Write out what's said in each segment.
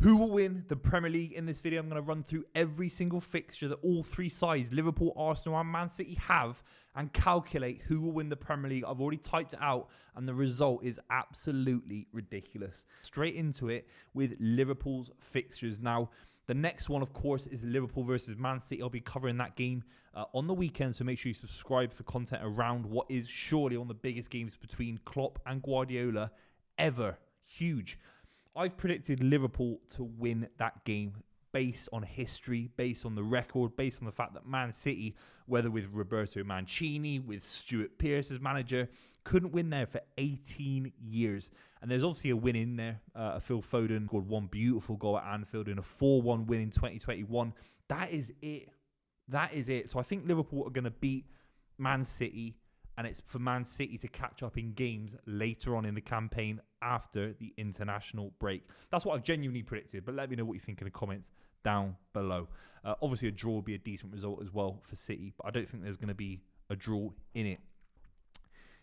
Who will win the Premier League in this video? I'm going to run through every single fixture that all three sides, Liverpool, Arsenal and Man City, have and calculate who will win the Premier League. I've already typed it out and the result is absolutely ridiculous. Straight into it with Liverpool's fixtures. Now, the next one, of course, is Liverpool versus Man City. I'll be covering that game on the weekend, so make sure you subscribe for content around what is surely one of the biggest games between Klopp and Guardiola ever. Huge. I've predicted Liverpool to win that game based on history, based on the record, based on the fact that Man City, whether with Roberto Mancini, with Stuart Pearce as manager, couldn't win there for 18 years. And there's obviously a win in there. Phil Foden scored one beautiful goal at Anfield in a 4-1 win in 2021. That is it. That is it. So I think Liverpool are going to beat Man City, and it's for Man City to catch up in games later on in the campaign after the international break. That's what I've genuinely predicted, but let me know what you think in the comments down below. Obviously, a draw would be a decent result as well for City, but I don't think there's going to be a draw in it.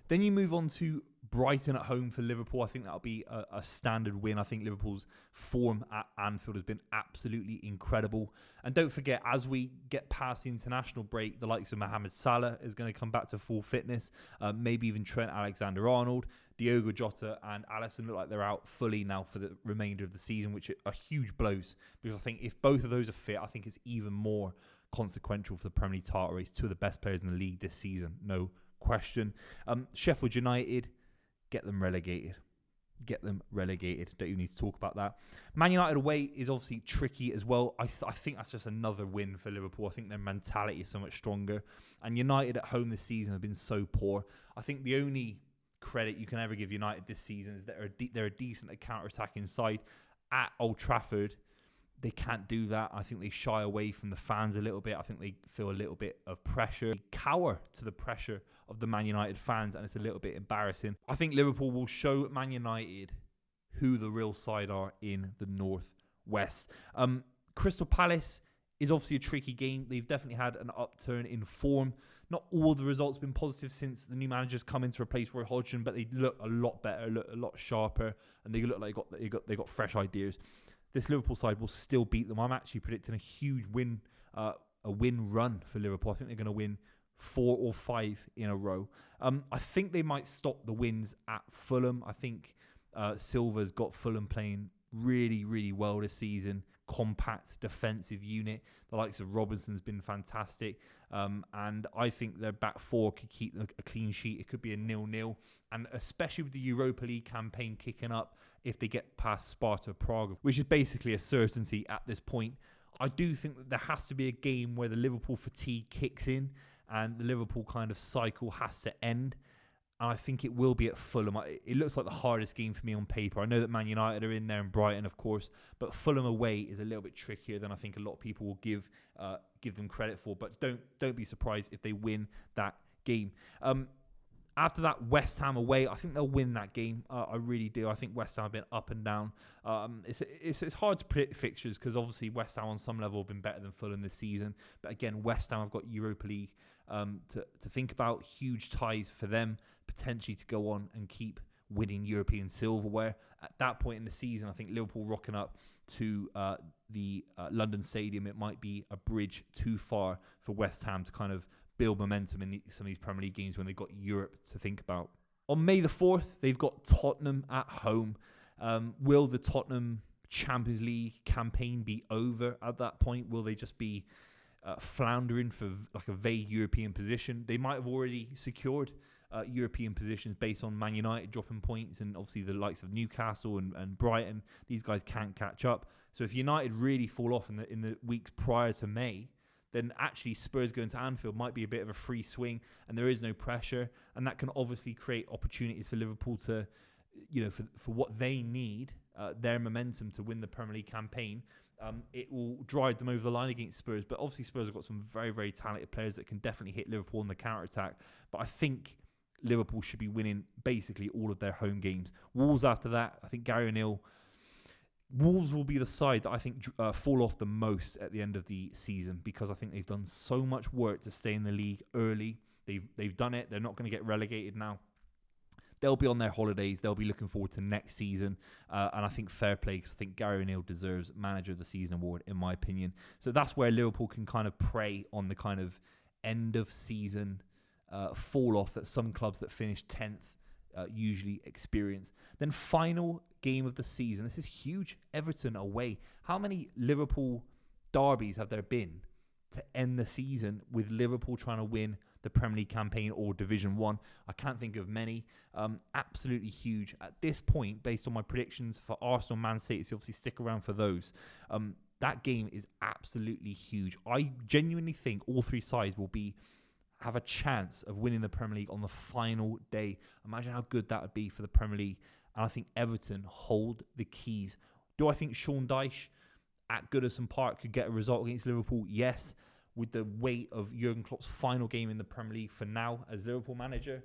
Then you move on to Brighton at home for Liverpool. I think that'll be a standard win. I think Liverpool's form at Anfield has been absolutely incredible. And don't forget, as we get past the international break, the likes of Mohamed Salah is going to come back to full fitness. Maybe even Trent Alexander-Arnold, Diogo Jota and Alisson look like they're out fully now for the remainder of the season, which are huge blows. Because I think if both of those are fit, I think it's even more consequential for the Premier League title race. Two of the best players in the league this season, no question. Sheffield United, get them relegated. Get them relegated. Don't even need to talk about that. Man United away is obviously tricky as well. I think that's just another win for Liverpool. I think their mentality is so much stronger. And United at home this season have been so poor. I think the only credit you can ever give United this season is that they're a decent counter-attacking side. At Old Trafford, they can't do that. I think they shy away from the fans a little bit. I think they feel a little bit of pressure. They cower to the pressure of the Man United fans, and it's a little bit embarrassing. I think Liverpool will show Man United who the real side are in the Northwest. Crystal Palace is obviously a tricky game. They've definitely had an upturn in form. Not all the results have been positive since the new managers come in to replace Roy Hodgson, but they look a lot better, look a lot sharper, and they look like they got fresh ideas. This Liverpool side will still beat them. I'm actually predicting a huge win, a win run for Liverpool. I think they're going to win 4 or 5 in a row. I think they might stop the wins at Fulham. I think Silva's got Fulham playing really, really well this season. Compact defensive unit. The likes of Robinson's been fantastic. And I think their back four could keep a clean sheet. It could be a 0-0. And especially with the Europa League campaign kicking up, if they get past Sparta Prague, which is basically a certainty at this point, I do think that there has to be a game where the Liverpool fatigue kicks in and the Liverpool kind of cycle has to end. And I think it will be at Fulham. It looks like the hardest game for me on paper. I know that Man United are in there and Brighton, of course, but Fulham away is a little bit trickier than I think a lot of people will give them credit for. But don't be surprised if they win that game. After that, West Ham away, I think they'll win that game. I really do. I think West Ham have been up and down. It's hard to predict fixtures because obviously West Ham on some level have been better than Fulham this season. But again, West Ham have got Europa League to think about. Huge ties for them, potentially to go on and keep winning European silverware. At that point in the season, I think Liverpool rocking up to the London Stadium, it might be a bridge too far for West Ham to kind of build momentum in some of these Premier League games when they've got Europe to think about. On May the 4th, they've got Tottenham at home. Will the Tottenham Champions League campaign be over at that point? Will they just be floundering for like a vague European position? They might have already secured European positions based on Man United dropping points, and obviously the likes of Newcastle and Brighton. These guys can't catch up. So if United really fall off in the weeks prior to May, then actually Spurs going to Anfield might be a bit of a free swing and there is no pressure. And that can obviously create opportunities for Liverpool to, for what they need, their momentum to win the Premier League campaign. It will drive them over the line against Spurs. But obviously Spurs have got some very, very talented players that can definitely hit Liverpool on the counter-attack. But I think Liverpool should be winning basically all of their home games. Wolves after that, I think Gary O'Neill, Wolves will be the side that I think fall off the most at the end of the season because I think they've done so much work to stay in the league early. They've done it. They're not going to get relegated now. they'll be on their holidays. They'll be looking forward to next season. And I think fair play, because I think Gary O'Neill deserves Manager of the Season award, in my opinion. So that's where Liverpool can kind of prey on the kind of end of season fall off that some clubs that finish 10th usually experience. Then final game of the season. This is huge. Everton away. How many Liverpool derbies have there been to end the season with Liverpool trying to win the Premier League campaign or Division 1? I can't think of many. Absolutely huge. At this point, based on my predictions for Arsenal, Man City, so obviously stick around for those. That game is absolutely huge. I genuinely think all three sides will have a chance of winning the Premier League on the final day. Imagine how good that would be for the Premier League. And I think Everton hold the keys. Do I think Sean Dyche at Goodison Park could get a result against Liverpool? Yes. With the weight of Jurgen Klopp's final game in the Premier League for now as Liverpool manager,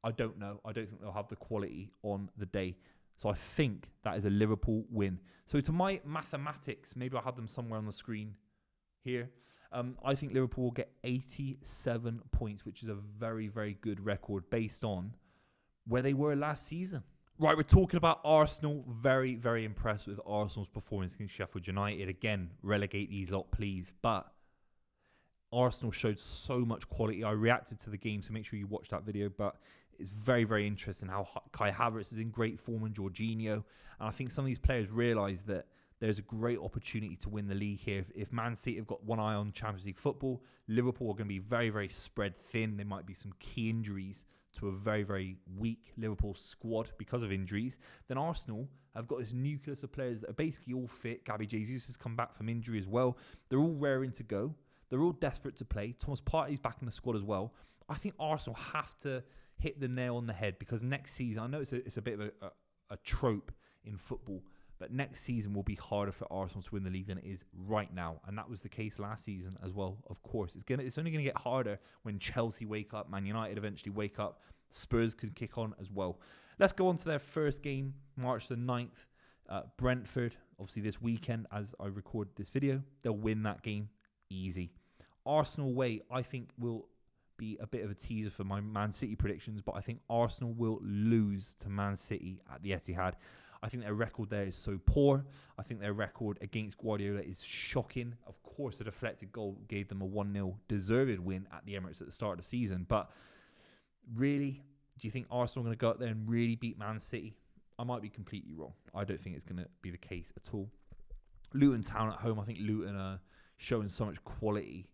I don't know. I don't think they'll have the quality on the day. So I think that is a Liverpool win. So to my mathematics, maybe I'll have them somewhere on the screen here. I think Liverpool will get 87 points, which is a very, very good record based on where they were last season. Right, we're talking about Arsenal. Very, very impressed with Arsenal's performance against Sheffield United. Again, relegate these lot, please. But Arsenal showed so much quality. I reacted to the game, so make sure you watch that video. But it's very, very interesting how Kai Havertz is in great form and Jorginho. And I think some of these players realise that there's a great opportunity to win the league here. If Man City have got one eye on Champions League football, Liverpool are going to be very, very spread thin. There might be some key injuries to a very, very weak Liverpool squad because of injuries. Then Arsenal have got this nucleus of players that are basically all fit. Gabby Jesus has come back from injury as well. They're all raring to go. They're all desperate to play. Thomas Partey's back in the squad as well. I think Arsenal have to hit the nail on the head, because next season, I know it's a bit of a trope in football, but next season will be harder for Arsenal to win the league than it is right now. And that was the case last season as well, of course. It's only going to get harder when Chelsea wake up, Man United eventually wake up, Spurs could kick on as well. Let's go on to their first game, March the 9th. Brentford, obviously this weekend as I record this video. They'll win that game easy. Arsenal away, I think, will be a bit of a teaser for my Man City predictions, but I think Arsenal will lose to Man City at the Etihad. I think their record there is so poor. I think their record against Guardiola is shocking. Of course, a deflected goal gave them a 1-0 deserved win at the Emirates at the start of the season. But really, do you think Arsenal are going to go out there and really beat Man City? I might be completely wrong. I don't think it's going to be the case at all. Luton Town at home. I think Luton are showing so much quality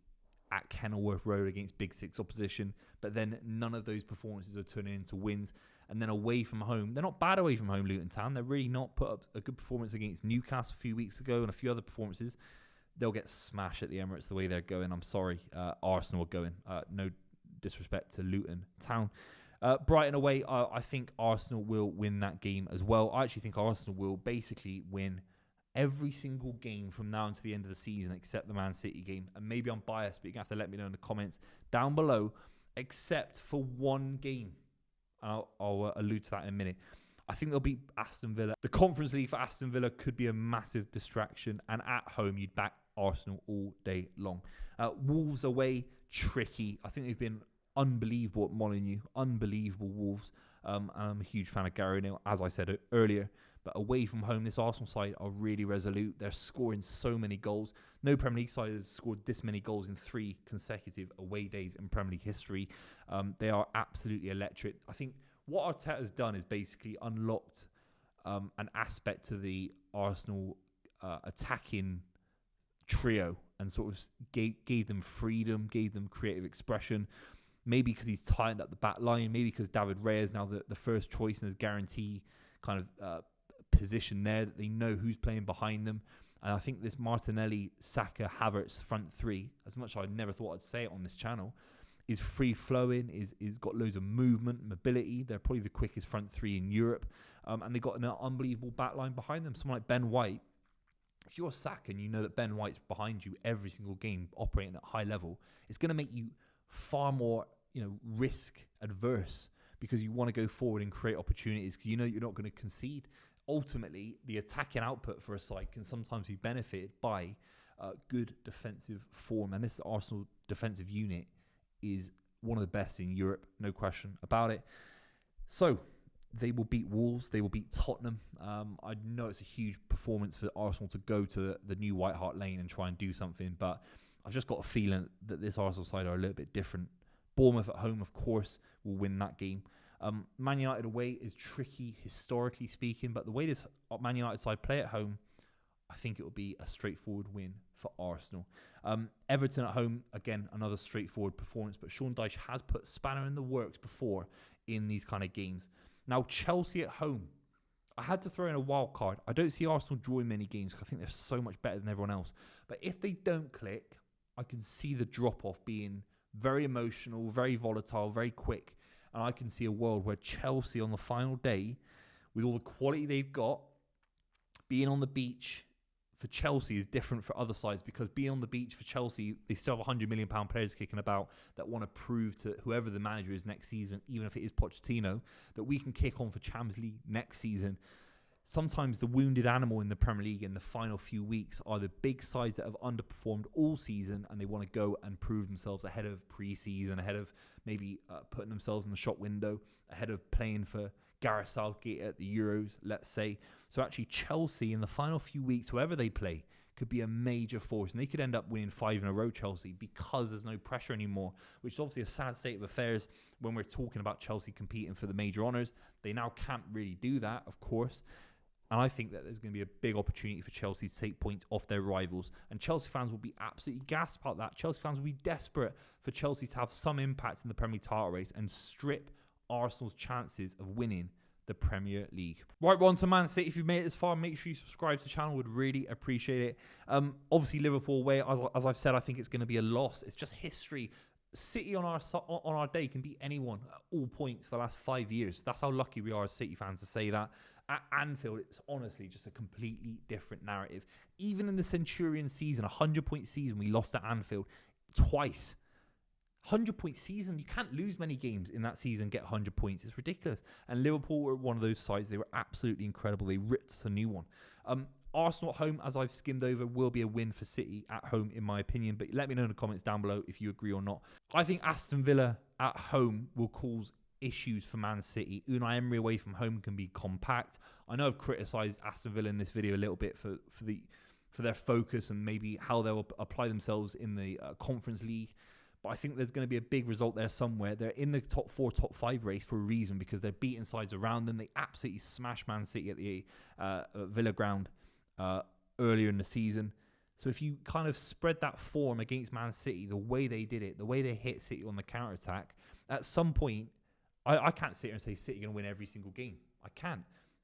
at Kenilworth Road against Big Six opposition. But then none of those performances are turning into wins. And then away from home, they're not bad away from home, Luton Town. They're really not put up a good performance against Newcastle a few weeks ago and a few other performances. They'll get smashed at the Emirates the way they're going. I'm sorry. Arsenal are going. No disrespect to Luton Town. Brighton away, I think Arsenal will win that game as well. I actually think Arsenal will basically win every single game from now until the end of the season except the Man City game. And maybe I'm biased, but you're going to have to let me know in the comments down below, except for one game. I'll allude to that in a minute. I think they'll beat Aston Villa. The Conference League for Aston Villa could be a massive distraction, and at home you'd back Arsenal all day long. Wolves away, tricky. I think they've been unbelievable at Molineux. Unbelievable Wolves. And I'm a huge fan of Gary O'Neill, as I said earlier. But away from home, this Arsenal side are really resolute. They're scoring so many goals. No Premier League side has scored this many goals in 3 consecutive away days in Premier League history. They are absolutely electric. I think what Arteta's done is basically unlocked an aspect to the Arsenal attacking trio and sort of gave them freedom, gave them creative expression. Maybe because he's tightened up the back line. Maybe because David Raya is now the first choice and there's guarantee kind of position there that they know who's playing behind them. And I think this Martinelli, Saka, Havertz front three, as much as I never thought I'd say it on this channel, is free flowing, is got loads of movement, mobility. They're probably the quickest front three in Europe. And they got an unbelievable back line behind them. Someone like Ben White, if you're Saka and you know that Ben White's behind you every single game operating at high level, it's going to make you far more risk adverse because you want to go forward and create opportunities because you know you're not going to concede. Ultimately, the attacking output for a side can sometimes be benefited by good defensive form. And this Arsenal defensive unit is one of the best in Europe, no question about it. So, They will beat Wolves. They will beat Tottenham. I know it's a huge performance for Arsenal to go to the new White Hart Lane and try and do something, but I've just got a feeling that this Arsenal side are a little bit different. Bournemouth at home, of course, will win that game. Man United away is tricky, historically speaking, but the way this Man United side play at home, I think it will be a straightforward win for Arsenal. Everton at home, again, another straightforward performance, but Sean Dyche has put spanner in the works before in these kind of games. Now, Chelsea at home, I had to throw in a wild card. I don't see Arsenal drawing many games because I think they're so much better than everyone else. But if they don't click, I can see the drop-off being very emotional, very volatile, very quick. And I can see a world where Chelsea on the final day, with all the quality they've got, being on the beach for Chelsea is different for other sides, because being on the beach for Chelsea, they still have £100 million players kicking about that want to prove to whoever the manager is next season, even if it is Pochettino, that we can kick on for Champions League next season. Sometimes the wounded animal in the Premier League in the final few weeks are the big sides that have underperformed all season, and they want to go and prove themselves ahead of pre-season, ahead of maybe putting themselves in the shop window, ahead of playing for Gareth Southgate at the Euros, let's say. So actually Chelsea in the final few weeks, whoever they play, could be a major force, and they could end up winning 5 in a row, Chelsea, because there's no pressure anymore, which is obviously a sad state of affairs when we're talking about Chelsea competing for the major honours. They now can't really do that, of course. And I think that there's going to be a big opportunity for Chelsea to take points off their rivals. And Chelsea fans will be absolutely gassed about that. Chelsea fans will be desperate for Chelsea to have some impact in the Premier League title race and strip Arsenal's chances of winning the Premier League. Right, we're on to Man City. If you've made it this far, make sure you subscribe to the channel. Would really appreciate it. Obviously, Liverpool away, as I've said, I think it's going to be a loss. It's just history. City on our day can beat anyone at all points for the last 5 years. That's how lucky we are as City fans to say that. At Anfield, it's honestly just a completely different narrative. Even in the Centurion season, a 100-point season, we lost at Anfield twice. 100-point season, you can't lose many games in that season, get 100 points. It's ridiculous. And Liverpool were one of those sides. They were absolutely incredible. They ripped us a new one. Arsenal at home, as I've skimmed over, will be a win for City at home, in my opinion. But let me know in the comments down below if you agree or not. I think Aston Villa at home will cause issues for Man City. Unai Emery away from home can be compact. I know I've criticised Aston Villa in this video a little bit for their focus and maybe how they'll apply themselves in the Conference League. But I think there's going to be a big result there somewhere. They're in the top 4, top 5 race for a reason, because they're beating sides around them. They absolutely smashed Man City at the Villa ground earlier in the season. So if you kind of spread that form against Man City, the way they did it, the way they hit City on the counter-attack, at some point, I can't sit here and say City are going to win every single game. I can't.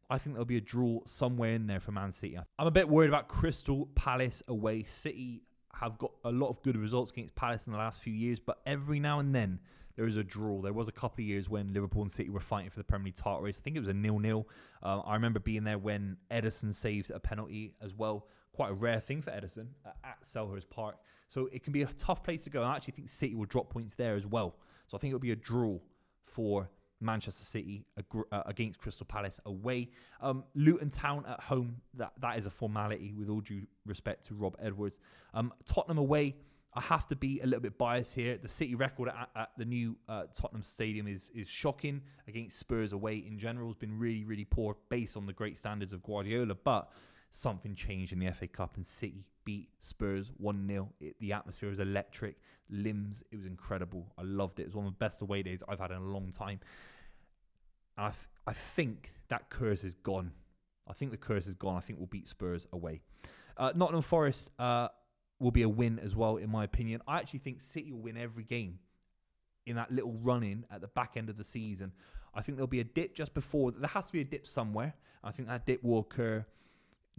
I think there'll be a draw somewhere in there for Man City. I'm a bit worried about Crystal Palace away. City have got a lot of good results against Palace in the last few years, but every now and then there is a draw. There was a couple of years when Liverpool and City were fighting for the Premier League title race. I think it was a 0-0. I remember being there when Ederson saved a penalty as well. Quite a rare thing for Ederson at Selhurst Park. So it can be a tough place to go. I actually think City will drop points there as well. So I think it'll be a draw for Manchester City against Crystal Palace away. Luton Town at home, that is a formality, with all due respect to Rob Edwards. Tottenham away, I have to be a little bit biased here. The City record at the new Tottenham Stadium is shocking. Against Spurs away in general has been really, really poor based on the great standards of Guardiola. But something changed in the FA Cup and City beat Spurs 1-0. The atmosphere was electric. Limbs, it was incredible. I loved it. It was one of the best away days I've had in a long time. And I think that curse is gone. I think the curse is gone. I think we'll beat Spurs away. Nottingham Forest will be a win as well, in my opinion. I actually think City will win every game in that little run-in at the back end of the season. I think there'll be a dip just before. There has to be a dip somewhere. I think that dip will occur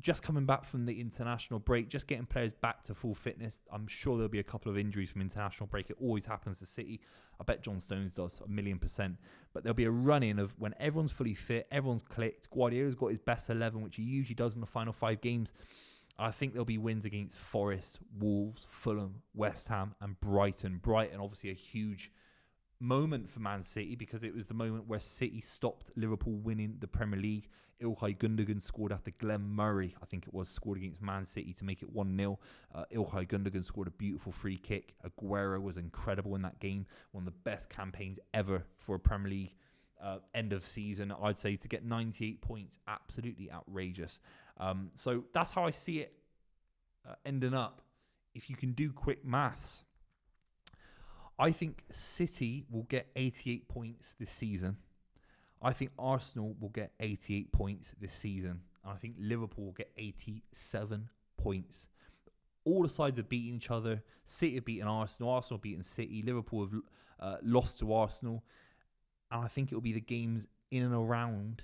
just coming back from the international break, just getting players back to full fitness. I'm sure there'll be a couple of injuries from international break. It always happens to City. I bet John Stones does 1,000,000%. But there'll be a run-in of when everyone's fully fit, everyone's clicked. Guardiola's got his best 11, which he usually does in the final 5 games. I think there'll be wins against Forest, Wolves, Fulham, West Ham and Brighton. Brighton, obviously a huge moment for Man City, because it was the moment where City stopped Liverpool winning the Premier League. Ilkay Gundogan scored after Glenn Murray, I think it was, scored against Man City to make it 1-0. Ilkay Gundogan scored a beautiful free kick. Aguero was incredible in that game. One of the best campaigns ever for a Premier League end of season. I'd say to get 98 points, absolutely outrageous. So that's how I see it ending up. If you can do quick maths, I think City will get 88 points this season. I think Arsenal will get 88 points this season. And I think Liverpool will get 87 points. All the sides have beaten each other. City have beaten Arsenal. Arsenal have beaten City. Liverpool have lost to Arsenal. And I think it will be the games in and around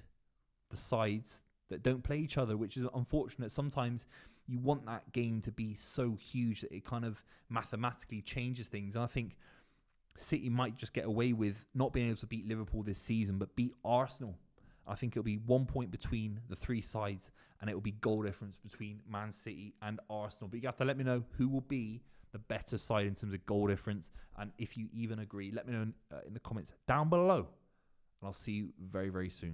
the sides that don't play each other, which is unfortunate. Sometimes you want that game to be so huge that it kind of mathematically changes things. And I think City might just get away with not being able to beat Liverpool this season, but beat Arsenal. I think it'll be 1 point between the three sides, and it will be goal difference between Man City and Arsenal. But you have to let me know who will be the better side in terms of goal difference, and if you even agree, let me know in the comments down below. And I'll see you very, very soon.